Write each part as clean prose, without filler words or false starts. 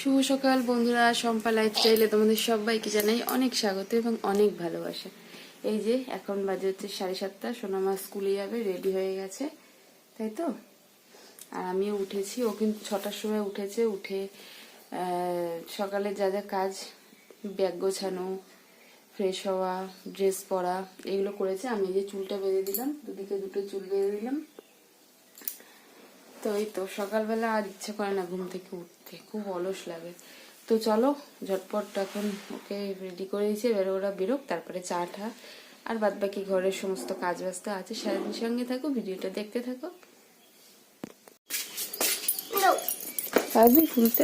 শুভ সকাল বন্ধুরা, শম্পা লাইফস্টাইলে তোমাদের সবাইকে জানাই অনেক স্বাগত এবং অনেক ভালোবাসা। এই যে এখন বাজে হচ্ছে 7:30, সোনামা স্কুলে যাবে, রেডি হয়ে গেছে, তাই তো। আর আমিও উঠেছি, ও কিন্তু 6টার সময় উঠেছে। উঠে সকালে যা যা কাজ, ব্যাগ গোছানো, ফ্রেশ হওয়া, ড্রেস পরা, এগুলো করেছে। আমি যে চুলটা বেঁধে দিলাম, দুদিকে দুটো চুল বেঁধে দিলাম। তো এই তো সকালবেলা আর ইচ্ছে করে না ঘুম থেকে উঠতে, খুব অলস লাগে। তো চলো ঝটপট এখন ওকে রেডি করে দিয়েছি, এবার ওরা বেরোক, তারপরে চা টা আর বাদ বাকি ঘরের সমস্ত কাজ ব্যস্ত আছে। সারাদিন সঙ্গে থাকো, ভিডিওটা দেখতে থাকো। পারবি খুলতে?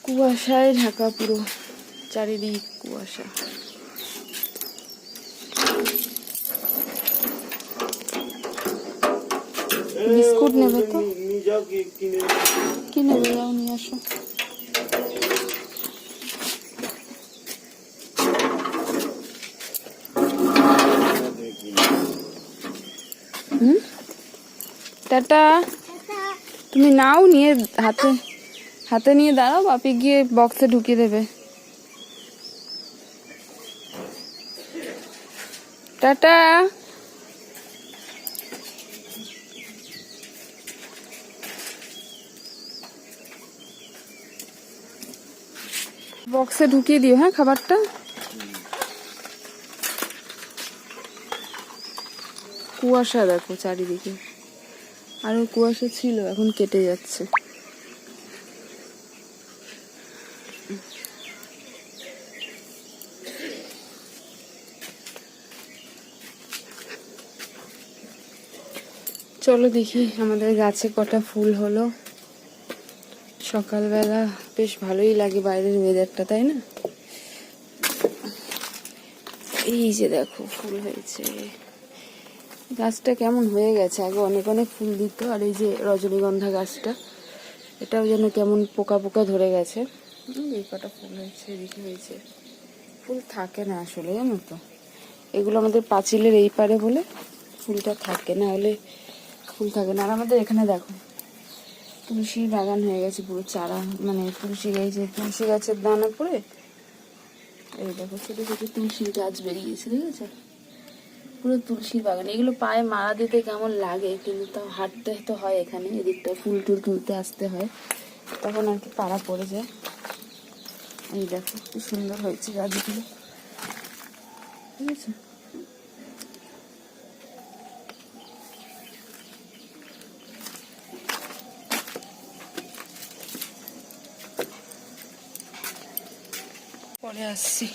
কুয়াশায় ঢাকা পুরো চারিদিক কুয়াশা। বিস্কুট নেবে তো? কি নেবে? যাও নিয়ে আসো। টাটা। তুমি নাও, নিয়ে হাতে হাতে নিয়ে দাঁড়াও, বাপি গিয়ে বক্সে ঢুকিয়ে দেবে। টাটা। বক্সে ঢুকিয়ে দিও, হ্যাঁ, খাবারটা। কুয়াশা দেখো চারিদিকে, আরো কুয়াশা ছিল, এখন কেটে যাচ্ছে। চলো দেখি আমাদের গাছে কটা ফুল হলো। সকালবেলা বেশ ভালোই লাগে বাইরের ওয়েদারটা, তাই না? এই যে দেখো ফুল হয়েছে। গাছটা কেমন হয়ে গেছে, আগে অনেক অনেক ফুল দিত। আর এই যে রজনীগন্ধা গাছটা, এটাও যেন কেমন পোকা পোকা ধরে গেছে। এই কটা ফুল হয়েছে, এদিকে হয়েছে। ফুল থাকে না আসলে, জানো তো। এগুলো আমাদের পাঁচিলের এই পারে বলে ফুলটা থাকে, না হলে ফুল থাকে না। আর আমাদের এখানে দেখো তুলসীর বাগান হয়ে গেছে পুরো, চারা মানে তুলসী গাছের দানা পড়ে এই দেখো ছোট ছোট তুলসীর গাছ বেরিয়েছে, দেখেছো? পুরো তুলসীর বাগান। এগুলো পায়ে মারা দিতে কেমন লাগে, কিন্তু তাও হাঁটতে তো হয়, এখানে এদিকটা ফুল টুল তুলতে আসতে হয়, তখন আর কি পাড়া পড়ে যায়। এই দেখো কি সুন্দর হয়েছে গাছগুলো, ঠিক আছে। পরে আসছি।